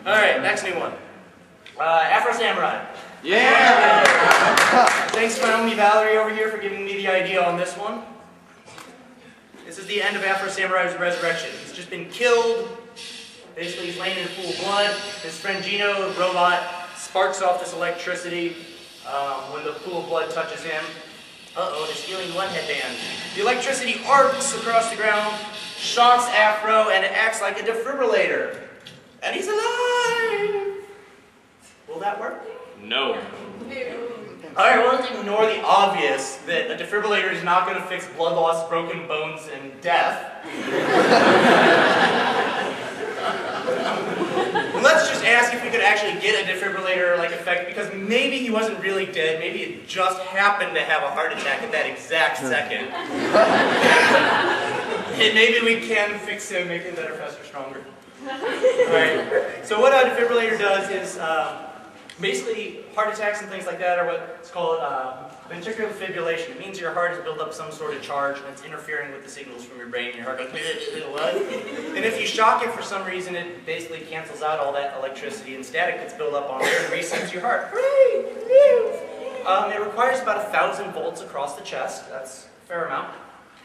Alright, next new one. Afro Samurai. Yeah! Thanks to my homie Valerie over here for giving me the idea on this one. This is the end of Afro Samurai's resurrection. He's just been killed. Basically, he's laying in a pool of blood. His friend Gino, the robot, sparks off this electricity when the pool of blood touches him. Uh-oh, they're stealing one headband. The electricity arcs across the ground, shocks Afro, and it acts like a defibrillator. And he's alive! Will that work? No. Alright, well, let's ignore the obvious that a defibrillator is not going to fix blood loss, broken bones, and death. Let's just ask if we could actually get a defibrillator-like effect, because maybe he wasn't really dead, maybe it just happened to have a heart attack at that exact second. And maybe we can fix him, make him better, faster, stronger. Alright, so what a defibrillator does is, basically, heart attacks and things like that are what's called ventricular fibrillation. It means your heart has built up some sort of charge and it's interfering with the signals from your brain. And your heart goes, what? And if you shock it for some reason, it basically cancels out all that electricity and static that's built up on there and resets your heart. It requires about 1,000 volts across the chest. That's a fair amount.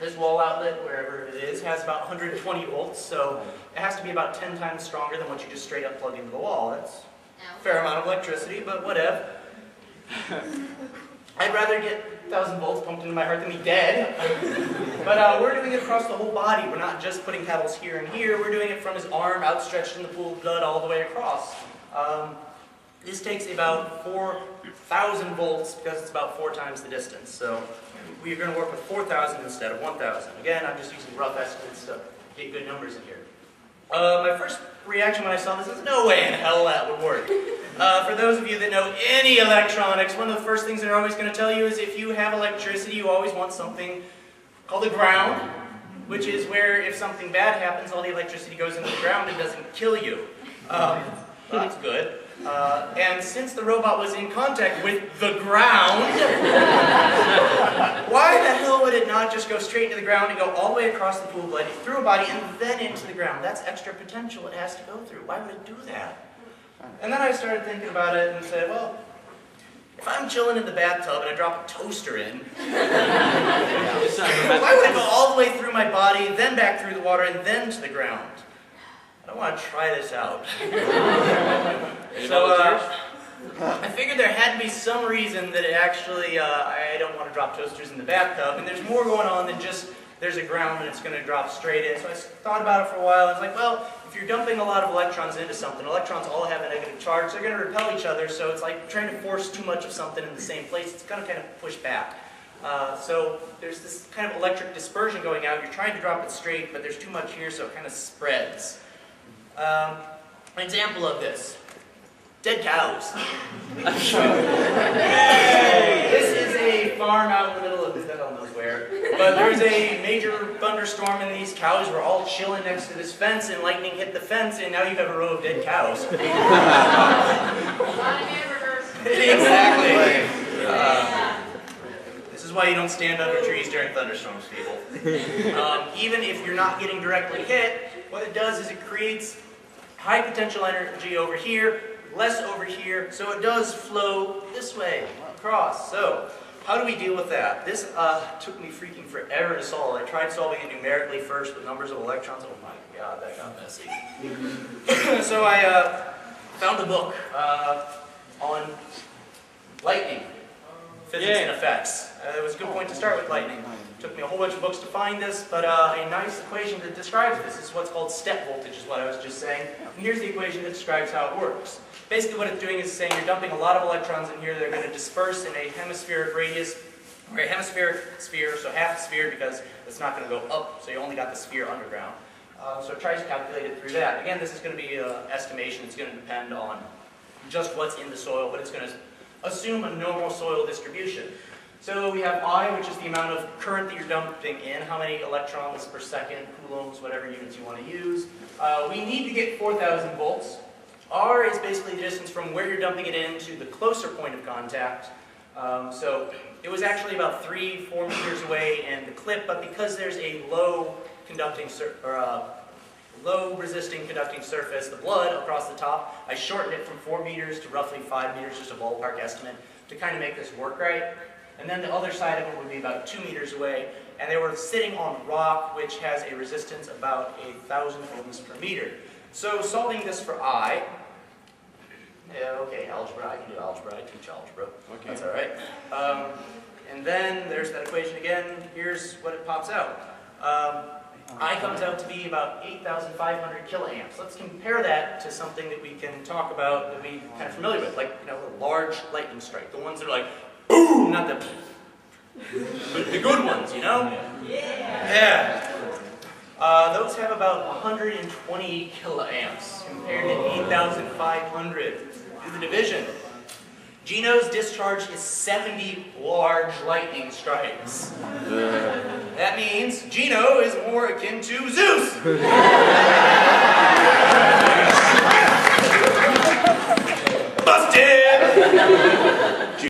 This wall outlet, wherever it is, has about 120 volts, so it has to be about 10 times stronger than what you just straight up plug into the wall. That's a fair amount of electricity, but whatever. I'd rather get 1,000 volts pumped into my heart than be dead. But we're doing it across the whole body. We're not just putting cables here and here. We're doing it from his arm outstretched in the pool of blood all the way across. This takes about 4,000 volts because it's about 4 times the distance. So we're going to work with 4,000 instead of 1,000. Again, I'm just using rough estimates to get good numbers in here. My first reaction when I saw this is, no way in hell that would work. For those of you that know any electronics, one of the first things they're always going to tell you is if you have electricity, you always want something called the ground, which is where if something bad happens, all the electricity goes into the ground and doesn't kill you. That's good. And since the robot was in contact with the ground, why the hell would it not just go straight into the ground and go all the way across the pool of blood, through a body, and then into the ground? That's extra potential it has to go through. Why would it do that? And then I started thinking about it and said, well, if I'm chilling in the bathtub and I drop a toaster in, why would it go all the way through my body, then back through the water, and then to the ground? I want to try this out. So I figured there had to be some reason that it actually, I don't want to drop toasters in the bathtub, and there's more going on than just there's a ground and it's going to drop straight in. So I thought about it for a while, and I was like, well, if you're dumping a lot of electrons into something, electrons all have a negative charge, they're going to repel each other, so it's like trying to force too much of something in the same place, it's going to kind of push back. So there's this kind of electric dispersion going out. You're trying to drop it straight, but there's too much here, so it kind of spreads. An example of this, dead cows. This is a farm out in the middle of the hell knows where, but there's a major thunderstorm and these cows were all chilling next to this fence and lightning hit the fence and now you have a row of dead cows. Exactly. This is why you don't stand under trees during thunderstorms, people. Even if you're not getting directly hit, what it does is it creates high potential energy over here, less over here, so it does flow this way, across. So, how do we deal with that? This took me freaking forever to solve. I tried solving it numerically first with numbers of electrons. Oh my god, that got messy. So I found a book on lightning, physics and effects. It was a good point to start with lightning. It took me a whole bunch of books to find this, but a nice equation that describes this is what's called step voltage, is what I was just saying. And here's the equation that describes how it works. Basically what it's doing is saying you're dumping a lot of electrons in here, they're going to disperse in a hemispheric radius, or a hemispheric sphere, so half the sphere because it's not going to go up, so you only got the sphere underground. So it tries to calculate it through that. Again, this is going to be an estimation, it's going to depend on just what's in the soil, but it's going to assume a normal soil distribution. So we have I, which is the amount of current that you're dumping in, how many electrons per second, coulombs, whatever units you want to use. We need to get 4,000 volts. R is basically the distance from where you're dumping it in to the closer point of contact. So it was actually about 3-4 meters away in the clip, but because there's a low conducting low resisting conducting surface, the blood across the top. I shortened it from 4 meters to roughly 5 meters, just a ballpark estimate, to kind of make this work right. And then the other side of it would be about 2 meters away, and they were sitting on rock, which has a resistance about 1,000 ohms per meter. So solving this for I, okay, algebra, I can do algebra, I teach algebra, okay. That's all right. And then there's that equation again. Here's what it pops out. I comes out to be about 8,500 kiloamps. Let's compare that to something that we can talk about that we're kind of familiar with, like, you know, a large lightning strike. The ones that are like, boom, not the good ones, you know? Yeah. Those have about 120 kiloamps compared to 8,500. Do the division. Gino's discharge is 70 large lightning strikes. That means Gino is more akin to Zeus.